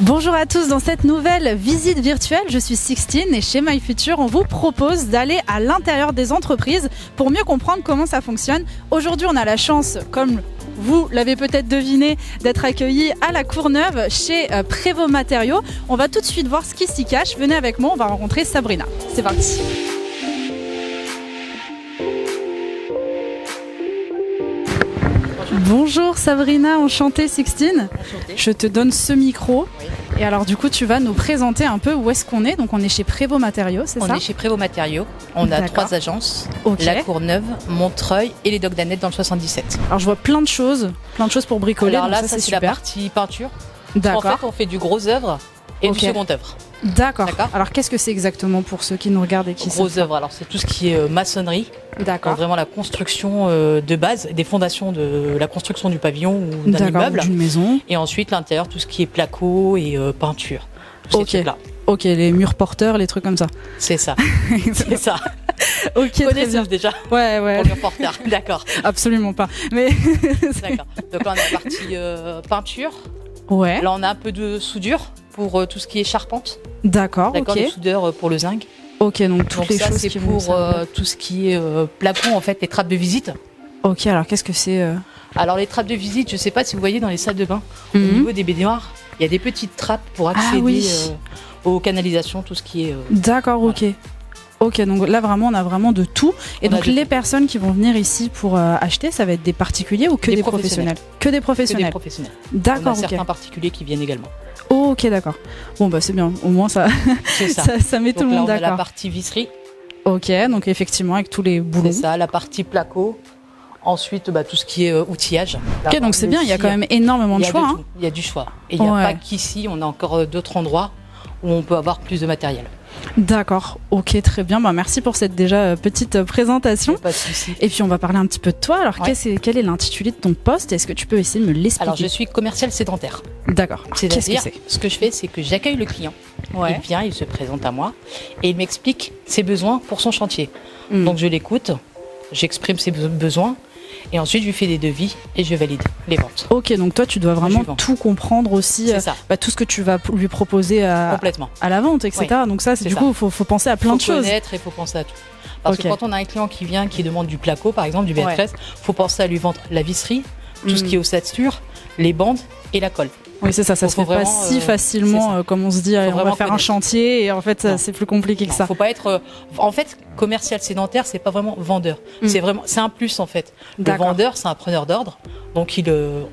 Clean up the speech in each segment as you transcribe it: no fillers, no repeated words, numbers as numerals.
Bonjour à tous, dans cette nouvelle visite virtuelle, je suis Sixtine et chez MyFuture, on vous propose d'aller à l'intérieur des entreprises pour mieux comprendre comment ça fonctionne. Aujourd'hui, on a la chance, comme vous l'avez peut-être deviné, d'être accueillis à la Courneuve chez Prévost Matériaux. On va tout de suite voir ce qui s'y cache. Venez avec moi, on va rencontrer Sabrina. C'est parti. Bonjour Sabrina, enchantée Sixtine. Enchantée. Je te donne ce micro. Oui. Et alors du coup tu vas nous présenter un peu où est-ce qu'on est. Donc on est chez Prévost Matériaux, c'est ça? On est chez Prévost Matériaux. On a D'accord. 3 agences. Ok. La Courneuve, Montreuil et les Docks d'Annette dans le 77. Alors je vois plein de choses pour bricoler. Alors là, donc ça c'est super. la partie peinture. D'accord. En fait, on fait du gros œuvre et Ok. du second œuvre. D'accord. D'accord. Alors qu'est-ce que c'est exactement pour ceux qui nous regardent et qui Gros savent œuvre, alors c'est tout ce qui est maçonnerie. pas? D'accord. Donc vraiment la construction de base, des fondations de la construction du pavillon ou d'un D'accord. immeuble. D'une maison. Et ensuite l'intérieur, tout ce qui est placo et peinture. Tous ces Ok. trucs-là. Ok, les murs porteurs, les trucs comme ça. C'est ça. C'est ça. Ok, très bien. Connaissez déjà Ouais, ouais. pour le porteur. D'accord. Absolument pas. Mais D'accord. Donc là on a la partie peinture. ouais. Là, on a un peu de soudure pour tout ce qui est charpente. D'accord. D'accord, Ok. le soudeur pour le zinc. Ok, donc toutes Donc les ça, choses c'est qui vont pour servir. tout ce qui est plafond, en fait, les trappes de visite. Ok, alors qu'est-ce que c'est Alors, les trappes de visite, je ne sais pas si vous voyez dans les salles de bain, au Mhm. niveau des baignoires, il y a des petites trappes pour accéder oui. aux canalisations, tout ce qui est... D'accord, ok. Ok, donc là vraiment, on a vraiment de tout. Et On a donc de les tout. personnes qui vont venir ici pour acheter, ça va être des particuliers ou que Des des professionnels. professionnels? Que des que des professionnels. professionnels. On a D'accord, ok. certains particuliers qui viennent également. Ok, d'accord. Bon, bah c'est bien. Au moins, ça, C'est ça. ça met Donc tout le là, monde on a la d'accord. partie visserie, Ok, donc effectivement, avec tous les boulons. c'est ça, la partie placo. Ensuite, tout ce qui est outillage. Ok, donc c'est bien, il y a quand même énormément de choix. Hein. Il y a du choix. Et il n'y a Ouais. pas qu'ici, on a encore d'autres endroits où on peut avoir plus de matériel. D'accord, ok, très bien. Bah, merci pour cette déjà petite présentation. Pas de souci. Et puis on va parler un petit peu de toi. Alors, Ouais. quel est l'intitulé de ton poste? Est-ce que tu peux essayer de me l'expliquer? Alors, je suis commercial sédentaire. D'accord. Alors, qu'est-ce que C'est-à-dire, c'est? ce que je fais, c'est que j'accueille le client. Il vient, il se présente à moi et il m'explique ses besoins pour son chantier. Mm. Donc, je l'écoute, j'exprime ses besoins et ensuite, je lui fais des devis et je valide les ventes. Ok, donc toi, tu dois vraiment Je vends. tout comprendre aussi, C'est ça, tout ce que tu vas lui proposer complètement. à la vente, etc. Donc ça, c'est du ça. coup, faut penser à plein de Faut choses. connaître et il faut penser à tout. Parce Ok. que quand on a un client qui vient, qui demande du placo, par exemple, du BR13, faut penser à lui vendre la visserie, tout ce qui est ossature, les bandes et la colle. Oui, c'est ça, ça se fait Faut pas vraiment, si facilement c'est ça. comme on se dit, allez, on va vraiment faire un connaître. chantier et en fait, Non. c'est plus compliqué que Non, ça. faut pas être. En fait, commercial sédentaire, c'est pas vraiment vendeur. C'est un plus en fait. Le D'accord. vendeur, c'est un preneur d'ordre. Donc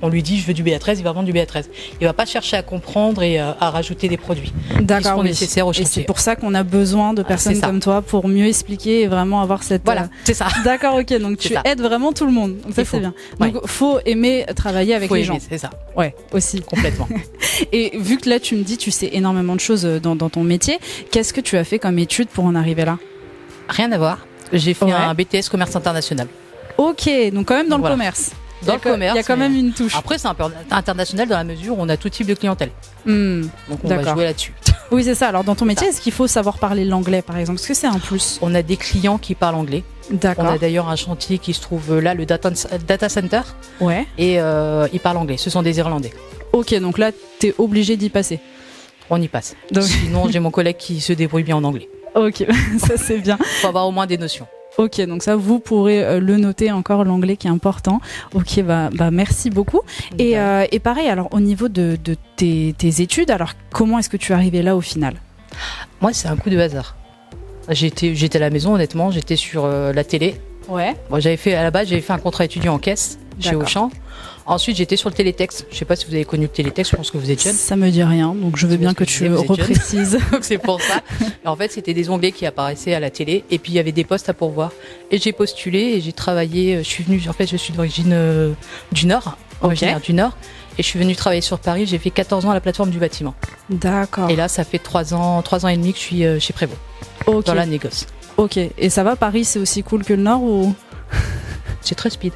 on lui dit, je veux du BA13, il va vendre du BA13. Il va pas chercher à comprendre et à rajouter des produits qui D'accord, seront oui. nécessaires au Et c'est chantier. pour ça qu'on a besoin de personnes c'est ça. comme toi pour mieux expliquer et vraiment avoir cette. Voilà, c'est ça. D'accord, ok. Donc C'est tu ça. aides vraiment tout le monde. Donc ça Il c'est faut. bien. Ouais. Donc faut aimer travailler avec Faut les aimer, gens. c'est ça, Ouais, aussi. complètement. Et vu que là tu me dis tu sais énormément de choses dans ton métier, qu'est-ce que tu as fait comme étude pour en arriver là? Rien à voir. J'ai fait Ouais. un BTS commerce international. Ok, donc quand même dans le Voilà. commerce. Dans le commerce, Il y a quand mais- même une touche. Après, c'est un peu international dans la mesure où on a tout type de clientèle. Hmm. Donc on va D'accord. jouer là-dessus. Oui, c'est ça. Alors dans ton métier, est-ce qu'il faut savoir parler l'anglais par exemple? Est-ce que c'est un plus? On a des clients qui parlent anglais. On D'accord. a d'ailleurs un chantier qui se trouve là, le data center, Ouais. et ils parlent anglais. Ce sont des Irlandais. Ok, donc là t'es obligé d'y passer. On y passe. Donc- Sinon, j'ai mon collègue qui se débrouille bien en anglais. Ok, ça c'est bien. Faut avoir au moins des notions. Ok, donc ça vous pourrez le noter encore, l'anglais qui est important. Ok, bah merci beaucoup. Et pareil, alors au niveau de tes études, alors comment est-ce que tu es arrivé là au final? Moi, c'est un coup de hasard. J'étais à la maison, honnêtement. J'étais sur la télé. Ouais. Bon, à la base, j'avais fait un contrat étudiant en caisse chez D'accord. Auchan. Ensuite, j'étais sur le télétexte. Je sais pas si vous avez connu le télétexte. Je pense que vous êtes jeune. Ça me dit rien, donc je veux bien que Parce que tu vous êtes jeune. reprécises. Donc c'est pour ça. Et en fait, c'était des onglets qui apparaissaient à la télé et puis il y avait des postes à pourvoir. Et j'ai postulé et j'ai travaillé. Je suis d'origine du Nord, originaire du Nord. Et je suis venue travailler sur Paris. J'ai fait 14 ans à la plateforme du bâtiment. D'accord. Et là, ça fait 3 ans et demi que je suis chez Prévost, Ok. dans la négoce. Ok. Et ça va, Paris, c'est aussi cool que le Nord ou? C'est très speed.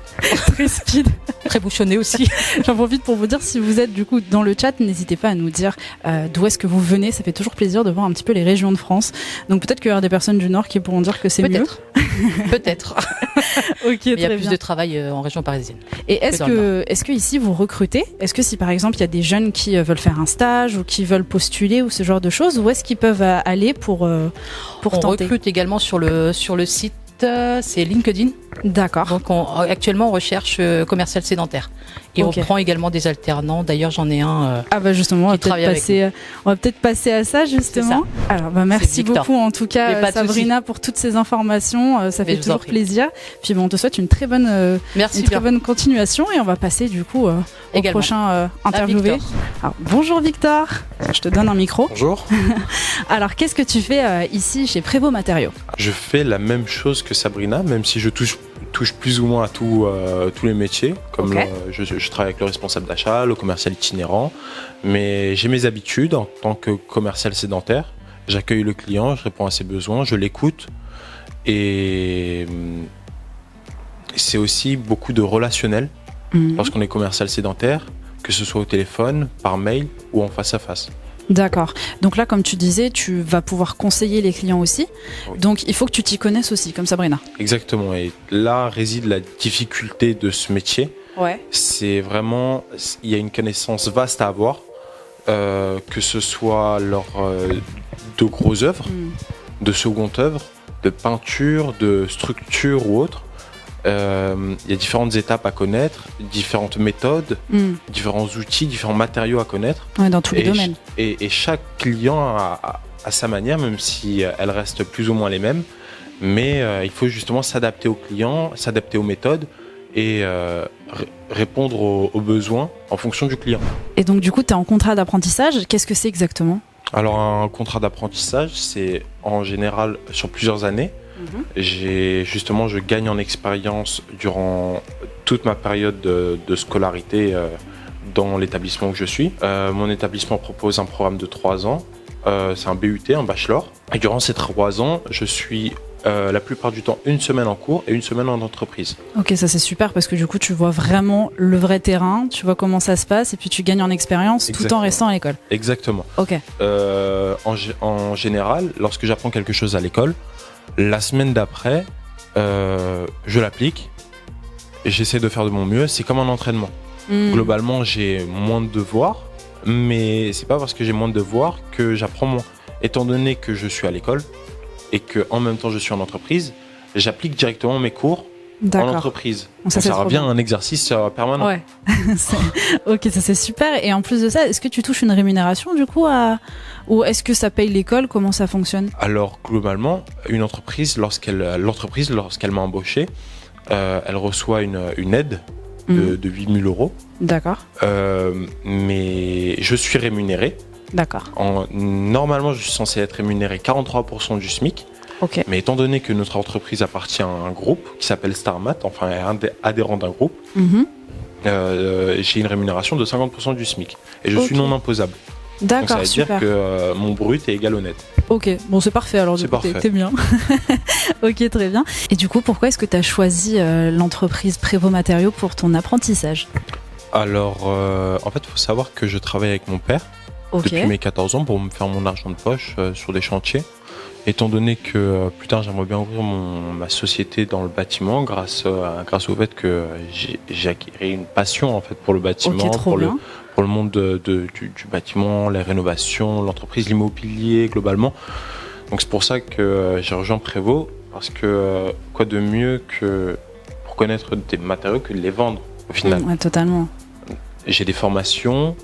Très speed. Très bouchonné aussi. J'en profite pour vous dire, si vous êtes du coup dans le chat, n'hésitez pas à nous dire d'où est-ce que vous venez. Ça fait toujours plaisir de voir un petit peu les régions de France. Donc peut-être qu'il y aura des personnes du Nord qui pourront dire que c'est mieux. Peut-être. Ok, il y a plus bien de travail en région parisienne. Et est-ce que ici vous recrutez? Est-ce que si par exemple il y a des jeunes qui veulent faire un stage ou qui veulent postuler ou ce genre de choses, où est-ce qu'ils peuvent aller pour On tenter? recrute également sur le site, c'est LinkedIn. D'accord. Donc actuellement on recherche commercial sédentaire. Et Ok. on prend également des alternants. D'ailleurs j'en ai un. Ah bah justement, on va travaille peut-être passer à ça justement. Alors bah merci Victor. beaucoup en tout Mais cas pas de Sabrina pour toutes ces informations, ça Mais fait je vous en toujours prie. plaisir. Puis bon, on te souhaite une très bonne Merci une très bien. bonne continuation et on va passer du coup au Également. prochain interviewé. Victor. Alors, bonjour Victor, je te donne un micro. Bonjour. Alors qu'est-ce que tu fais ici chez Prévost Matériaux? Je fais la même chose que Sabrina, même si je touche plus ou moins à tous les métiers. Comme Ok. je travaille avec le responsable d'achat, le commercial itinérant, mais j'ai mes habitudes en tant que commercial sédentaire. J'accueille le client, je réponds à ses besoins, je l'écoute et c'est aussi beaucoup de relationnel lorsqu'on est commercial sédentaire, que ce soit au téléphone, par mail ou en face à face. D'accord. Donc là, comme tu disais, tu vas pouvoir conseiller les clients aussi. Oui. Donc il faut que tu t'y connaisses aussi, comme Sabrina. Exactement, et là réside la difficulté de ce métier. Ouais. C'est vraiment, il y a une connaissance vaste à avoir, que ce soit lors de grosses œuvres, de secondes œuvres, de peinture, de structure ou autre. Il y a différentes étapes à connaître, différentes méthodes, différents outils, différents matériaux à connaître. Ouais, dans tous les domaines. Et chaque client a sa manière, même si elles restent plus ou moins les mêmes. Mais il faut justement s'adapter aux clients, s'adapter aux méthodes et répondre aux besoins en fonction du client. Et donc du coup, tu es en contrat d'apprentissage. Qu'est-ce que c'est exactement? Alors un contrat d'apprentissage, c'est en général sur plusieurs années. Je gagne en expérience durant toute ma période de scolarité dans l'établissement où je suis. Mon établissement propose un programme de 3 ans. C'est un BUT, un bachelor. Et durant ces 3 ans, je suis la plupart du temps une semaine en cours et une semaine en entreprise. Ok, ça c'est super parce que du coup, tu vois vraiment le vrai terrain, tu vois comment ça se passe et puis tu gagnes en expérience tout en Exactement. restant à l'école. Exactement. Ok. En général, lorsque j'apprends quelque chose à l'école, la semaine d'après, je l'applique. J'essaie de faire de mon mieux. C'est comme un entraînement. Globalement, j'ai moins de devoirs, mais c'est pas parce que j'ai moins de devoirs que j'apprends moins. Étant donné que je suis à l'école et que en même temps je suis en entreprise, j'applique directement mes cours en D'accord. entreprise. Donc ça, c'est ça trop revient à un exercice permanent. Ouais. Ok, ça c'est super. Et en plus de ça, est-ce que tu touches une rémunération du coup ou est-ce que ça paye l'école? Comment ça fonctionne? Alors globalement, l'entreprise, lorsqu'elle m'a embauché, elle reçoit une aide de 8 000 euros. D'accord. Mais je suis rémunéré. D'accord. Normalement, je suis censé être rémunéré 43% du SMIC. Ok. Mais étant donné que notre entreprise appartient à un groupe qui s'appelle Starmat, enfin adhérent d'un groupe, j'ai une rémunération de 50% du SMIC. Et je suis non imposable. Donc ça D'accord, veut super. dire que mon brut est égal au net. Ok, bon c'est parfait alors du C'est coup, parfait. t'es bien. Ok, très bien. Et du coup, pourquoi est-ce que tu as choisi l'entreprise Prévost Matériaux pour ton apprentissage? Alors, en fait, il faut savoir que je travaille avec mon père Ok. depuis mes 14 ans pour me faire mon argent de poche sur des chantiers. Étant donné que plus tard j'aimerais bien ouvrir ma société dans le bâtiment grâce au fait que j'ai acquis une passion en fait pour le bâtiment, Ok, trop bien. pour le monde du bâtiment, les rénovations, l'entreprise, l'immobilier globalement. Donc c'est pour ça que j'ai rejoint Prévost parce que quoi de mieux que pour connaître des matériaux que de les vendre au final. Ouais, totalement. J'ai des formations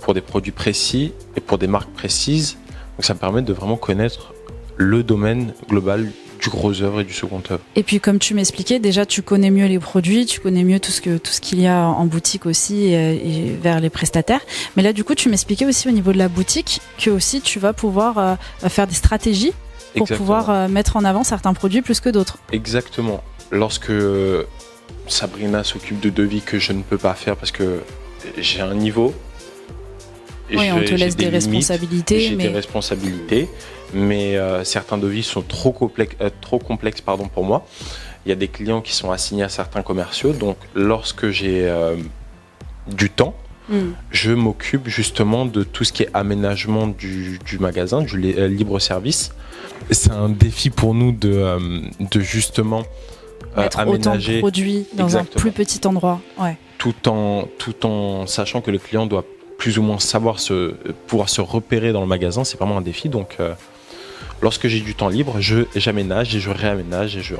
pour des produits précis et pour des marques précises. Donc ça me permet de vraiment connaître le domaine global du gros œuvre et du second œuvre. Et puis comme tu m'expliquais, déjà tu connais mieux les produits, tu connais mieux tout ce qu'il y a en boutique aussi et vers les prestataires. Mais là du coup tu m'expliquais aussi au niveau de la boutique que aussi tu vas pouvoir faire des stratégies pour Exactement. pouvoir mettre en avant certains produits plus que d'autres. Exactement. Lorsque Sabrina s'occupe de devis que je ne peux pas faire parce que j'ai un niveau Oui, on te laisse des limites, responsabilités. J'ai des responsabilités, mais certains devis sont trop complexes pour moi. Il y a des clients qui sont assignés à certains commerciaux, donc lorsque j'ai du temps, je m'occupe justement de tout ce qui est aménagement du magasin, du libre service. C'est un défi pour nous de justement mettre aménager autant de produits dans un plus petit endroit. Ouais. Tout en sachant que le client doit plus ou moins pouvoir se repérer dans le magasin. C'est vraiment un défi. Donc, lorsque j'ai du temps libre, j'aménage et je réaménage et je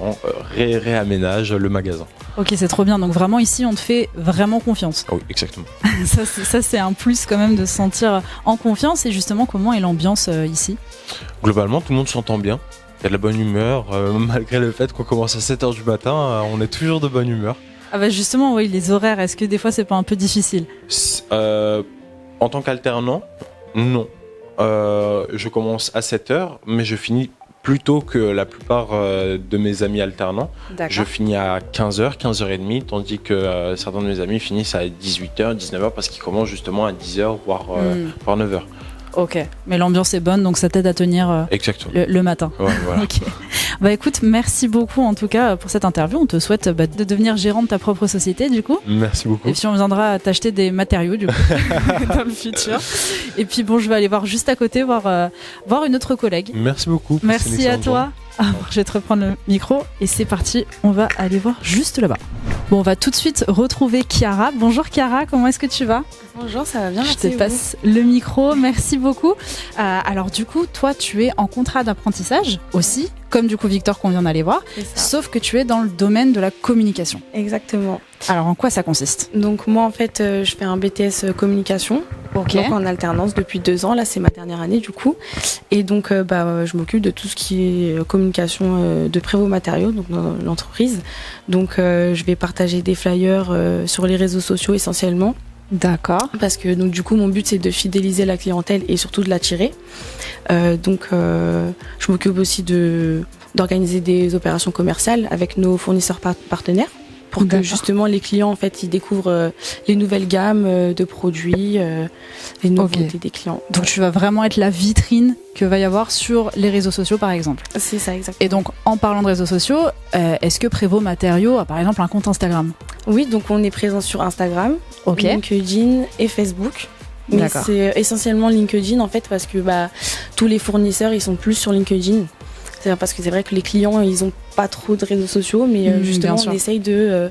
réaménage le magasin. Ok, c'est trop bien. Donc vraiment ici, on te fait vraiment confiance. Oui, exactement. ça, c'est un plus quand même de se sentir en confiance. Et justement, comment est l'ambiance ici ? Globalement, tout le monde s'entend bien. Il y a de la bonne humeur. Malgré le fait qu'on commence à 7h du matin, on est toujours de bonne humeur. Ah bah justement, oui, les horaires, est-ce que des fois, c'est pas un peu difficile ? En tant qu'alternant, non. Je commence à 7h, mais je finis plus tôt que la plupart de mes amis alternants. D'accord. Je finis à 15h, 15h30, tandis que certains de mes amis finissent à 18h, 19h parce qu'ils commencent justement à 10h, voire 9h. Ok, mais l'ambiance est bonne, donc ça t'aide à tenir Exactement. le matin. Ouais, voilà. Ok. Bah écoute, merci beaucoup en tout cas pour cette interview. On te souhaite de devenir gérant de ta propre société du coup. Merci beaucoup. Et puis on viendra t'acheter des matériaux du coup dans le futur. Et puis bon, je vais aller voir juste à côté, voir une autre collègue. Merci beaucoup. Merci à toi. Alors, je vais te reprendre le micro et c'est parti, on va aller voir juste là-bas. Bon, on va tout de suite retrouver Chiara. Bonjour Chiara, comment est-ce que tu vas ? Bonjour, ça va bien, Je te passe le micro, merci beaucoup. Alors du coup, toi tu es en contrat d'apprentissage aussi, comme du coup Victor qu'on vient d'aller voir, sauf que tu es dans le domaine de la communication. Exactement. Alors en quoi ça consiste ? Donc moi en fait je fais un BTS communication, Ok. donc en alternance depuis 2 ans, là c'est ma dernière année du coup. Et donc je m'occupe de tout ce qui est communication de Prévost Matériaux, donc dans l'entreprise. Donc je vais partager des flyers sur les réseaux sociaux essentiellement. D'accord. Parce que donc du coup mon but c'est de fidéliser la clientèle et surtout de l'attirer. Je m'occupe aussi d'organiser des opérations commerciales avec nos fournisseurs partenaires pour que justement les clients en fait ils découvrent les nouvelles gammes de produits, les nouveautés des clients. Donc tu vas vraiment être la vitrine que va y avoir sur les réseaux sociaux par exemple. C'est ça exactement. Et donc en parlant de réseaux sociaux, est-ce que Prévost Matériaux a par exemple un compte Instagram ? Oui, donc on est présent sur Instagram, LinkedIn et Facebook. Mais c'est essentiellement LinkedIn en fait parce que tous les fournisseurs ils sont plus sur LinkedIn. C'est parce que c'est vrai que les clients ils ont pas trop de réseaux sociaux, mais justement on essaye de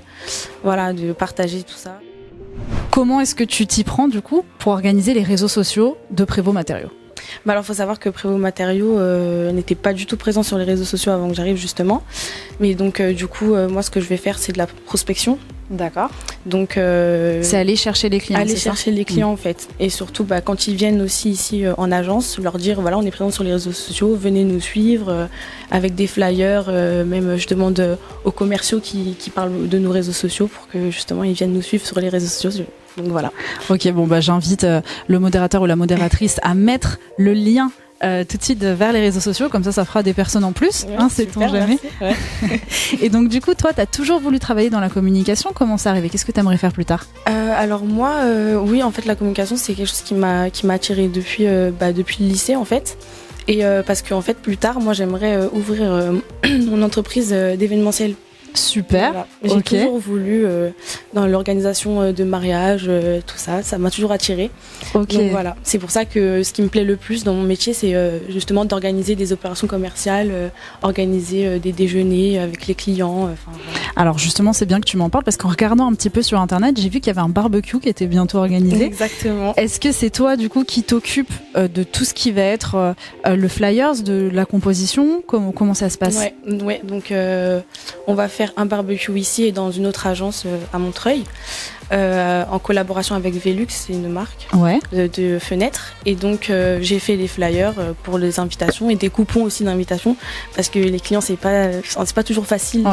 partager tout ça. Comment est-ce que tu t'y prends du coup pour organiser les réseaux sociaux de Prévost Matériaux ? Alors, il faut savoir que Prévost Matériaux n'était pas du tout présent sur les réseaux sociaux avant que j'arrive, justement. Mais donc, du coup, moi, ce que je vais faire, c'est de la prospection. D'accord. Donc, c'est aller chercher les clients. Aller chercher les clients, en fait. Et surtout, quand ils viennent aussi ici en agence, leur dire voilà, on est présent sur les réseaux sociaux, venez nous suivre avec des flyers. Même, je demande aux commerciaux qui parlent de nos réseaux sociaux pour que justement ils viennent nous suivre sur les réseaux sociaux. Donc voilà. Ok, j'invite le modérateur ou la modératrice à mettre le lien tout de suite vers les réseaux sociaux, comme ça fera des personnes en plus, sait-on jamais. Ouais. Et donc du coup, toi, tu as toujours voulu travailler dans la communication, comment c'est arrivé ? Qu'est-ce que tu aimerais faire plus tard ? Alors moi, oui, en fait, la communication, c'est quelque chose qui m'a attirée depuis le lycée, en fait. Et parce qu'en fait, plus tard, moi, j'aimerais ouvrir mon entreprise d'événementiel. Super. Voilà. J'ai toujours voulu dans l'organisation de mariage, tout ça, ça m'a toujours attirée. Donc voilà, c'est pour ça que ce qui me plaît le plus dans mon métier, c'est justement d'organiser des opérations commerciales, organiser des déjeuners avec les clients. Voilà. Alors justement, c'est bien que tu m'en parles parce qu'en regardant un petit peu sur internet, j'ai vu qu'il y avait un barbecue qui était bientôt organisé. Exactement. Est-ce que c'est toi du coup qui t'occupe de tout ce qui va être le flyers, de la composition ? Comment ça se passe ? Ouais. Donc on va faire un barbecue ici et dans une autre agence à Montreuil en collaboration avec Velux, c'est une marque de fenêtres, et donc j'ai fait les flyers pour les invitations et des coupons aussi d'invitation parce que les clients c'est pas toujours facile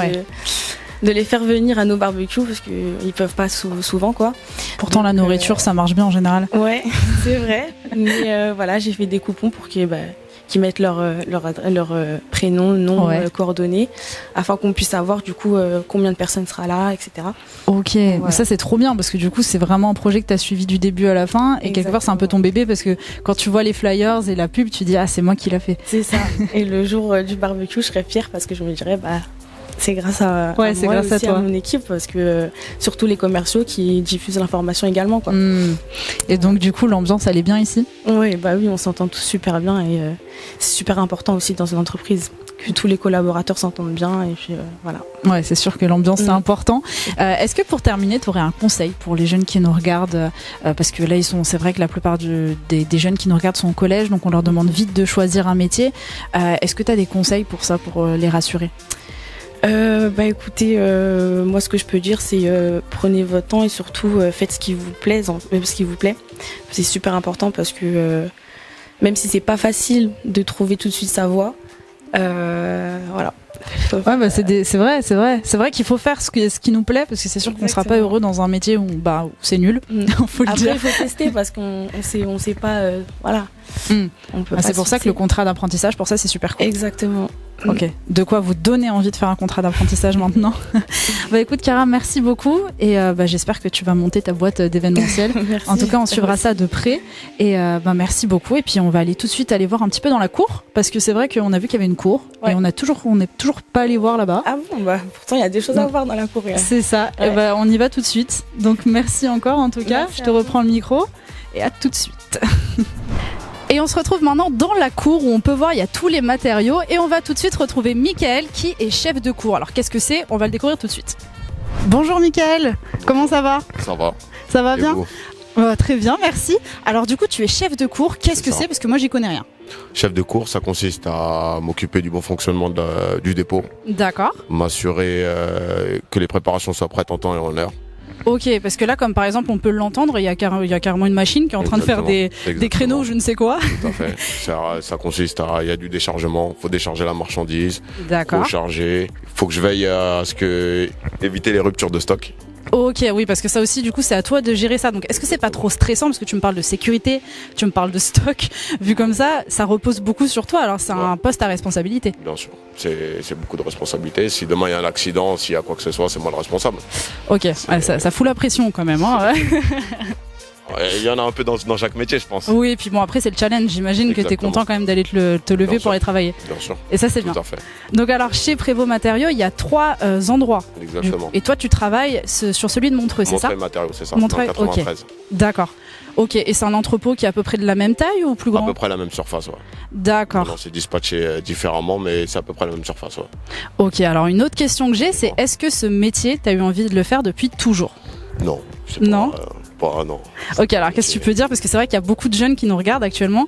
de les faire venir à nos barbecues parce qu'ils peuvent pas souvent quoi. Pourtant donc, la nourriture ça marche bien en général. Ouais, c'est vrai, mais voilà, j'ai fait des coupons pour qu'ils qui mettent leur prénom, nom, coordonnées, afin qu'on puisse savoir du coup combien de personnes sera là, etc. Ok, voilà. Mais ça c'est trop bien parce que du coup c'est vraiment un projet que tu as suivi du début à la fin et quelque part c'est un peu ton bébé parce que quand tu vois les flyers et la pub tu dis ah c'est moi qui l'a fait. C'est ça. Et le jour du barbecue je serais fière parce que je me dirais bah c'est grâce à moi aussi, à mon équipe, parce que surtout les commerciaux qui diffusent l'information également, quoi. Et donc du coup l'ambiance elle est bien ici? Oui, on s'entend tous super bien et c'est super important aussi dans une entreprise que tous les collaborateurs s'entendent bien et puis voilà. Ouais, c'est sûr que l'ambiance c'est important. Est-ce que pour terminer tu aurais un conseil pour les jeunes qui nous regardent parce que là c'est vrai que la plupart des jeunes qui nous regardent sont au collège, donc on leur demande vite de choisir un métier. Est-ce que tu as des conseils pour ça, pour les rassurer? Écoutez, moi ce que je peux dire c'est prenez votre temps et surtout faites ce qui vous plaît, c'est super important parce que même si c'est pas facile de trouver tout de suite sa voie, voilà. Ouais, c'est vrai qu'il faut faire ce qui nous plaît parce que c'est sûr qu'on sera pas heureux dans un métier où c'est nul. Faut le dire. Après il faut tester parce qu'on sait pas, voilà. C'est pour ça que le contrat d'apprentissage, pour ça c'est super cool. Exactement. Ok, de quoi vous donner envie de faire un contrat d'apprentissage maintenant. Écoute Cara, merci beaucoup et j'espère que tu vas monter ta boîte d'événementiel. En tout cas on suivra ça de près et merci beaucoup et puis on va aller tout de suite aller voir un petit peu dans la cour parce que c'est vrai qu'on a vu qu'il y avait une cour et on n'est toujours pas allé voir là-bas. Ah bon, pourtant il y a des choses à voir dans la cour. C'est ça, et on y va tout de suite. Donc merci encore en tout cas, je te reprends le micro et à tout de suite. Et on se retrouve maintenant dans la cour où on peut voir il y a tous les matériaux et on va tout de suite retrouver Mickaël qui est chef de cour. Alors qu'est-ce que c'est? On va le découvrir tout de suite. Bonjour Mickaël, comment ça va? Ça va. Ça va bien? Très bien, merci. Alors du coup tu es chef de cour, qu'est-ce que c'est? Parce que moi j'y connais rien. Chef de cour, ça consiste à m'occuper du bon fonctionnement du dépôt. D'accord. M'assurer que les préparations soient prêtes en temps et en heure. Ok, parce que là, comme par exemple, on peut l'entendre, il y a carrément une machine qui est en train de faire des créneaux, je ne sais quoi. Tout à fait. Ça consiste il y a du déchargement, il faut décharger la marchandise. D'accord. Faut charger, il faut que je veille à éviter les ruptures de stock. Ok, oui, parce que ça aussi, du coup, c'est à toi de gérer ça. Donc, est-ce que c'est pas trop stressant? Parce que tu me parles de sécurité, tu me parles de stock. Vu comme ça repose beaucoup sur toi. Alors, c'est un poste à responsabilité. Bien sûr, c'est beaucoup de responsabilité. Si demain il y a un accident, s'il y a quoi que ce soit, c'est moi le responsable. Ok, ça fout la pression quand même. Hein, Il y en a un peu dans chaque métier, je pense. Oui, et puis bon, après, c'est le challenge. J'imagine que tu es content quand même d'aller te lever pour aller travailler. Bien sûr. Et ça, c'est bien. Tout à fait. Donc, alors, chez Prévost Matériaux, il y a 3 endroits. Exactement. Et toi, tu travailles sur celui de Montreuil, c'est ça? Montreuil Matériaux, c'est ça. Montreuil, dans 93. Ok. D'accord. Ok, et c'est un entrepôt qui est à peu près de la même taille ou plus grand? À peu près la même surface, ouais. D'accord. Non, c'est dispatché différemment, mais c'est à peu près la même surface, ouais. Ok, alors une autre question que j'ai, c'est est-ce que ce métier, tu as eu envie de le faire depuis toujours? Non. Non. Non. Ok, alors qu'est-ce que tu peux dire? Parce que c'est vrai qu'il y a beaucoup de jeunes qui nous regardent actuellement,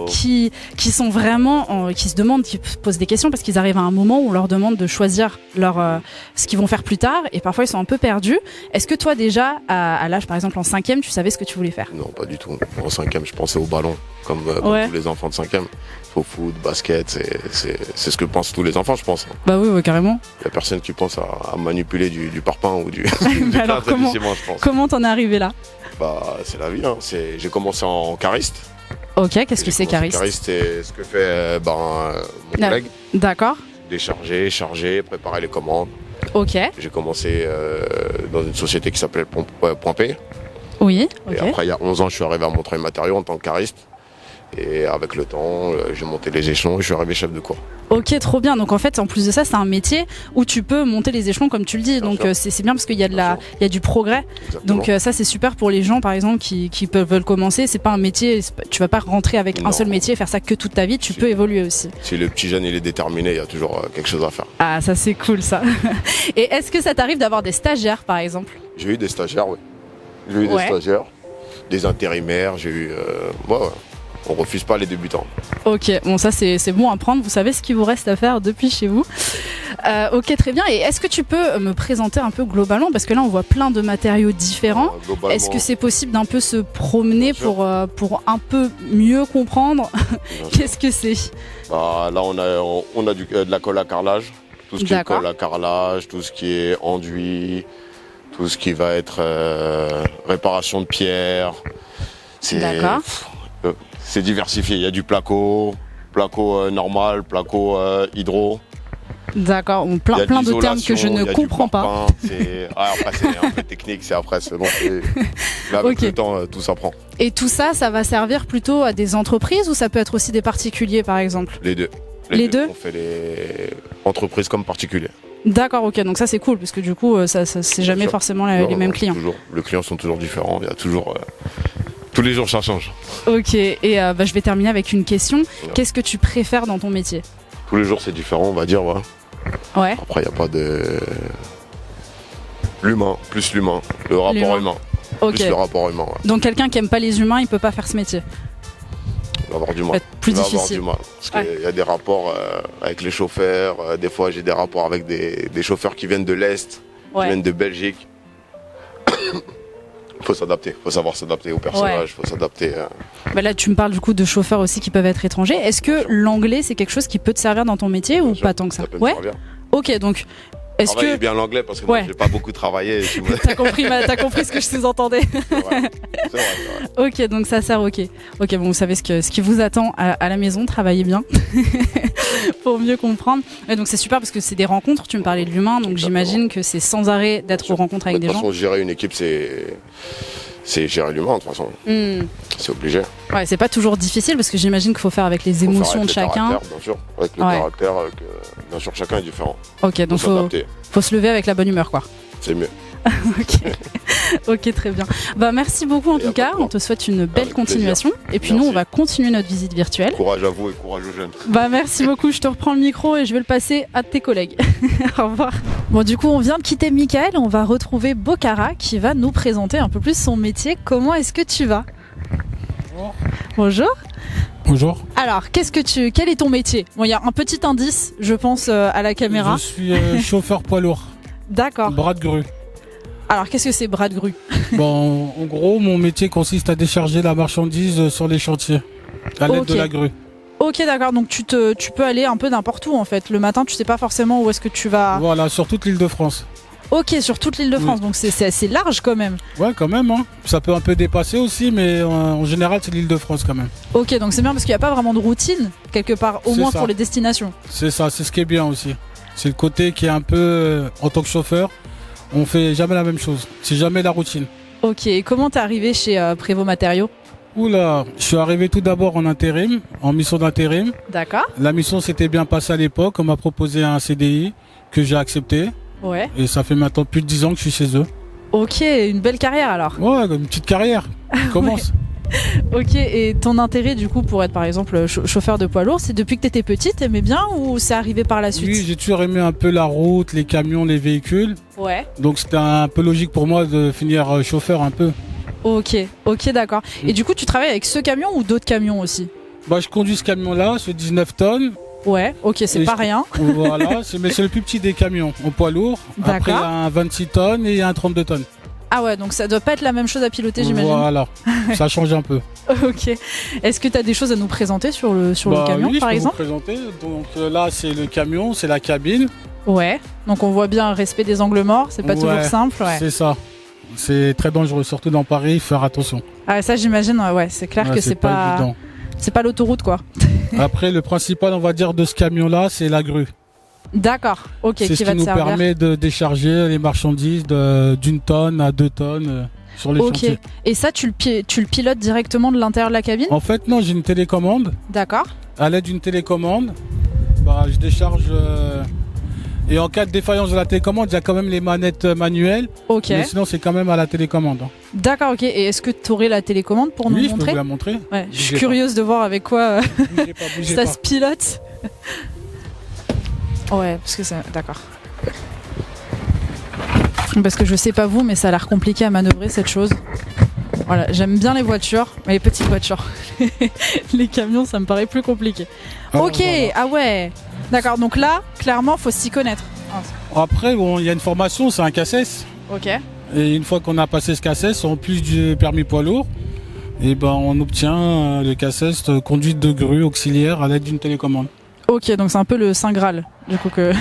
qui sont vraiment, qui se demandent, qui posent des questions parce qu'ils arrivent à un moment où on leur demande de choisir ce qu'ils vont faire plus tard et parfois ils sont un peu perdus. Est-ce que toi déjà, à l'âge par exemple en 5e, tu savais ce que tu voulais faire? Non, pas du tout. En 5e, je pensais au ballon, comme tous les enfants de 5e. Au foot, basket, c'est ce que pensent tous les enfants, je pense. Bah oui, carrément. Il n'y a personne qui pense à manipuler du parpaing ou du alors comment, ciment, je pense. Comment t'en es arrivé là? C'est la vie. Hein. J'ai commencé en cariste. Ok, qu'est-ce que c'est cariste? Cariste, c'est ce que fait mon collègue. D'accord. Décharger, charger, préparer les commandes. Ok. J'ai commencé dans une société qui s'appelle Point P. Oui. Et après, il y a 11 ans, je suis arrivé à Montreuil Matériaux en tant que cariste. Et avec le temps, j'ai monté les échelons et je suis arrivé chef de cour. Ok, trop bien. Donc en fait, en plus de ça, c'est un métier où tu peux monter les échelons comme tu le dis. Donc c'est bien parce qu'il y a du progrès. Exactement. Donc ça, c'est super pour les gens, par exemple, qui veulent commencer. C'est pas un métier, tu vas pas rentrer avec un seul métier et faire ça que toute ta vie. Tu peux évoluer aussi. Si le petit jeune il est déterminé, il y a toujours quelque chose à faire. Ah, ça c'est cool ça. Et est-ce que ça t'arrive d'avoir des stagiaires, par exemple? J'ai eu des stagiaires, oui. J'ai eu des stagiaires, des intérimaires. J'ai eu, on refuse pas les débutants. Ok, bon ça c'est bon à prendre, vous savez ce qu'il vous reste à faire depuis chez vous. Ok, très bien, et est-ce que tu peux me présenter un peu globalement, parce que là on voit plein de matériaux différents, est-ce que c'est possible d'un peu se promener pour un peu mieux comprendre qu'est-ce que c'est? Là on a de la colle à carrelage, tout ce qui est colle à carrelage, tout ce qui est enduit, tout ce qui va être réparation de pierre. D'accord. C'est diversifié, il y a du placo, placo normal, placo hydro. D'accord, plein de termes que je ne comprends pas. Après, c'est un peu technique, c'est bon. Mais avec le temps, tout s'apprend. Et tout ça, ça va servir plutôt à des entreprises ou ça peut être aussi des particuliers, par exemple? Les deux. Les deux. On fait les entreprises comme particuliers. D'accord, ok, donc ça c'est cool, parce que du coup, c'est jamais forcément les mêmes clients. Toujours. Les clients sont toujours différents, il y a toujours... tous les jours, ça change. Ok, et je vais terminer avec une question. Qu'est-ce que tu préfères dans ton métier? Tous les jours, c'est différent, on va dire, ouais. Ouais. Après, il n'y a pas de... L'humain, plus l'humain, le rapport humain. Ok. Plus le rapport humain, ouais. Donc quelqu'un qui aime pas les humains, il peut pas faire ce métier? Il va avoir du mal. Plus difficile. Parce qu'il y a des rapports avec les chauffeurs. Des fois, j'ai des rapports avec des chauffeurs qui viennent de l'Est, qui viennent de Belgique. Il faut s'adapter, il faut savoir s'adapter au personnage, il faut s'adapter. Là, tu me parles du coup de chauffeurs aussi qui peuvent être étrangers. Est-ce que l'anglais, c'est quelque chose qui peut te servir dans ton métier ou pas tant que ça? Ouais. Ok, donc est-ce que bien l'anglais parce que moi, j'ai pas beaucoup travaillé. T'as compris ce que je sous-entendais. C'est vrai. Ok, donc ça sert. Ok, bon, vous savez ce qui vous attend à la maison. Travaillez bien pour mieux comprendre. Et donc c'est super parce que c'est des rencontres. Tu me parlais de l'humain, donc j'imagine que c'est sans arrêt d'être aux rencontres avec des gens. De toute façon, gérer une équipe, c'est gérer l'humain de toute façon. C'est obligé. Ouais, c'est pas toujours difficile parce que j'imagine qu'il faut faire avec les émotions de chacun. Bien sûr, avec le caractère, bien sûr, chacun est différent. Ok, donc faut se lever avec la bonne humeur, quoi. C'est mieux. Ok, très bien. Merci beaucoup en tout cas. On te souhaite une belle continuation. Et puis nous, on va continuer notre visite virtuelle. Courage à vous et courage aux jeunes. Merci beaucoup. Je te reprends le micro et je vais le passer à tes collègues. Au revoir. Bon, du coup, on vient de quitter Michael. On va retrouver Bocara qui va nous présenter un peu plus son métier. Comment est-ce que tu vas? Bonjour. Bonjour. Alors, quel est ton métier? Bon, il y a un petit indice, je pense, à la caméra. Je suis chauffeur poids lourd. D'accord. Bras de grue. Alors, qu'est-ce que c'est bras de grue? Bon, en gros, mon métier consiste à décharger la marchandise sur les chantiers, à l'aide de la grue. Ok, d'accord. Donc, tu peux aller un peu n'importe où, en fait. Le matin, tu sais pas forcément où est-ce que tu vas... Voilà, sur toute l'île de France. Ok, sur toute l'île de France. Donc, c'est assez large, quand même. Ouais, quand même. Hein. Ça peut un peu dépasser aussi, mais en général, c'est l'île de France, quand même. Ok, donc c'est bien parce qu'il n'y a pas vraiment de routine, quelque part, au moins pour les destinations. C'est ça, c'est ce qui est bien aussi. C'est le côté qui est un peu, en tant que chauffeur, on fait jamais la même chose. C'est jamais la routine. Ok, et comment t'es arrivé chez Prévost Matériaux? Oula, je suis arrivé tout d'abord en intérim, en mission d'intérim. D'accord. La mission s'était bien passée à l'époque. On m'a proposé un CDI que j'ai accepté. Ouais. Et ça fait maintenant plus de 10 ans que je suis chez eux. Ok, une belle carrière alors. Ouais, une petite carrière. Commence. Ok, et ton intérêt du coup pour être par exemple chauffeur de poids lourd, c'est depuis que t'étais petite, t'aimais bien ou c'est arrivé par la suite? Oui, j'ai toujours aimé un peu la route, les camions, les véhicules. Ouais. Donc c'était un peu logique pour moi de finir chauffeur un peu. Ok, d'accord. Et du coup tu travailles avec ce camion ou d'autres camions aussi? Je conduis ce camion-là, ce 19 tonnes. Ouais, ok, c'est pas rien. Voilà, mais c'est le plus petit des camions en poids lourd. Après, il y a un 26 tonnes et un 32 tonnes. Ah ouais, donc ça doit pas être la même chose à piloter, j'imagine. Voilà, ça change un peu. Ok. Est-ce que tu as des choses à nous présenter sur le camion, oui, par exemple? Vous présenter. Donc là, c'est le camion, c'est la cabine. Ouais. Donc on voit bien respect des angles morts, c'est pas toujours simple. Ouais. C'est ça. C'est très dangereux, surtout dans Paris, faire attention. Ah ça, j'imagine. Ouais, c'est clair que c'est pas évident. C'est pas l'autoroute, quoi. Après, le principal, on va dire, de ce camion-là, c'est la grue. D'accord, ok. C'est ce qui nous permet de décharger les marchandises d'une tonne à 2 tonnes sur les chantiers. Ok, et ça, tu le pilotes directement de l'intérieur de la cabine? En fait, non, j'ai une télécommande. D'accord. À l'aide d'une télécommande, je décharge... Et en cas de défaillance de la télécommande, il y a quand même les manettes manuelles. Ok. Mais sinon, c'est quand même à la télécommande. D'accord, ok. Et est-ce que tu aurais la télécommande pour nous montrer? Oui, je peux vous la montrer. Ouais, je suis curieuse de voir avec quoi ça se pilote. Ouais, parce que c'est... D'accord. Parce que je sais pas vous, mais ça a l'air compliqué à manœuvrer cette chose. Voilà, j'aime bien les voitures, mais les petites voitures. Les camions, ça me paraît plus compliqué. Ok, voilà. Ah ouais. D'accord, donc là, clairement, faut s'y connaître. Après, il y a une formation, c'est un CACES. Ok. Et une fois qu'on a passé ce CACES, en plus du permis poids lourd, on obtient le CACES conduite de grue auxiliaire à l'aide d'une télécommande. Ok, donc c'est un peu le Saint Graal. du coup, que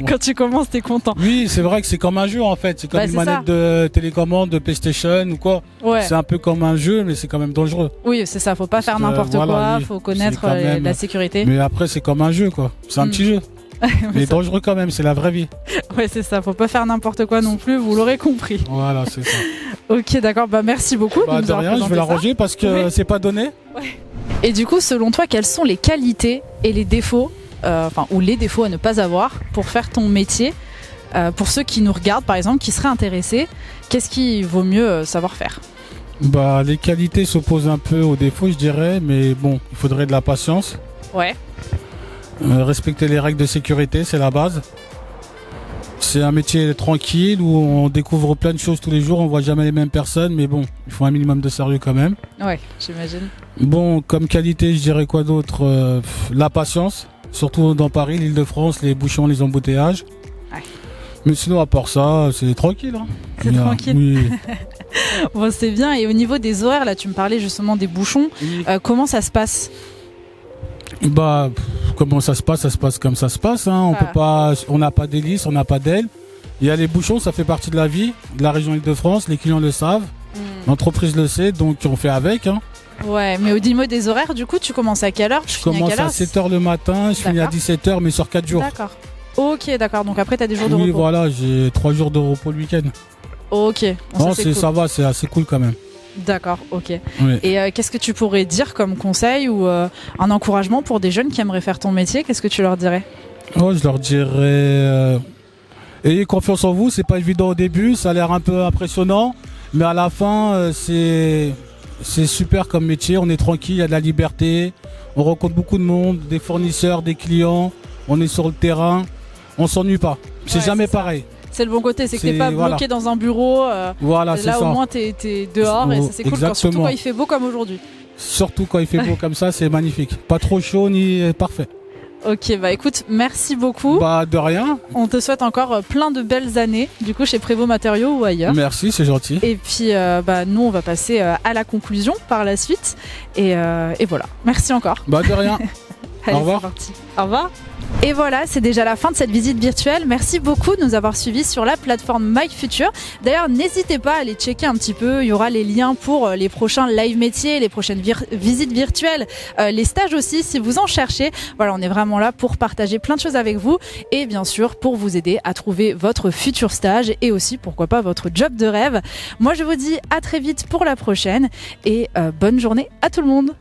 quand tu commences, t'es content. Oui, c'est vrai que c'est comme un jeu en fait. C'est comme une manette de télécommande, de PlayStation ou quoi. Ouais. C'est un peu comme un jeu, mais c'est quand même dangereux. Oui, c'est ça. Faut pas faire n'importe quoi. Faut connaître la sécurité. Mais après, c'est comme un jeu, quoi. C'est un petit jeu. Mais dangereux quand même, c'est la vraie vie. Ouais, c'est ça. Faut pas faire n'importe quoi non plus. Vous l'aurez compris. Voilà, c'est ça. Ok, d'accord. Bah, merci beaucoup. De rien, je vais la ranger parce que c'est pas donné. Ouais. Et du coup, selon toi, quelles sont les qualités et les défauts, ou les défauts à ne pas avoir pour faire ton métier, pour ceux qui nous regardent, par exemple, qui seraient intéressés, qu'est-ce qu'il vaut mieux savoir faire? Bah, les qualités s'opposent un peu aux défauts, je dirais, mais bon, il faudrait de la patience. Ouais. Respecter les règles de sécurité, c'est la base. C'est un métier tranquille où on découvre plein de choses tous les jours, on voit jamais les mêmes personnes, mais bon, il faut un minimum de sérieux quand même. Ouais, j'imagine. Bon, comme qualité, je dirais quoi d'autre? La patience, surtout dans Paris, l'Île-de-France, les bouchons, les embouteillages. Ouais. Mais sinon, à part ça, c'est tranquille. Hein. C'est tranquille. Oui. Bon, c'est bien. Et au niveau des horaires, là, tu me parlais justement des bouchons. Oui. Comment ça se passe? Bah, comment ça se passe? Ça se passe comme ça se passe. Hein. On peut pas, on n'a pas d'hélice, on n'a pas d'aile. Il y a les bouchons, ça fait partie de la vie de la région Île-de-France. Les clients le savent, l'entreprise le sait, donc on fait avec. Hein. Ouais, mais au niveau des horaires, du coup, tu commences à quelle heure? Je commence à 7h le matin, je finis à 17h, mais sur 4 jours. D'accord. Ok, d'accord. Donc après, tu as des jours de repos. Oui, voilà, j'ai 3 jours de repos le week-end. Ok. Bon, non, cool. Ça va, c'est assez cool quand même. D'accord, ok. Oui. Et qu'est-ce que tu pourrais dire comme conseil ou un encouragement pour des jeunes qui aimeraient faire ton métier? Qu'est-ce que tu leur dirais? Je leur dirais ayez confiance en vous, c'est pas évident au début, ça a l'air un peu impressionnant, mais à la fin c'est super comme métier, on est tranquille, il y a de la liberté, on rencontre beaucoup de monde, des fournisseurs, des clients, on est sur le terrain, on s'ennuie pas, c'est jamais pareil. C'est le bon côté, c'est que t'es pas bloqué dans un bureau. Voilà, c'est là, ça. Au moins, t'es dehors et ça, c'est cool, surtout quand il fait beau comme aujourd'hui. Surtout quand il fait beau comme ça, c'est magnifique. Pas trop chaud ni parfait. Ok, bah écoute, merci beaucoup. Bah de rien. On te souhaite encore plein de belles années, du coup, chez Prévost Matériaux ou ailleurs. Merci, c'est gentil. Et puis, nous, on va passer à la conclusion par la suite. Et voilà. Merci encore. Bah de rien. Allez, au revoir. C'est parti. Au revoir. Et voilà, c'est déjà la fin de cette visite virtuelle. Merci beaucoup de nous avoir suivis sur la plateforme MyFuture. D'ailleurs, n'hésitez pas à aller checker un petit peu. Il y aura les liens pour les prochains live métiers, les prochaines visites virtuelles, les stages aussi, si vous en cherchez. Voilà, on est vraiment là pour partager plein de choses avec vous et bien sûr pour vous aider à trouver votre futur stage et aussi, pourquoi pas, votre job de rêve. Moi, je vous dis à très vite pour la prochaine et bonne journée à tout le monde.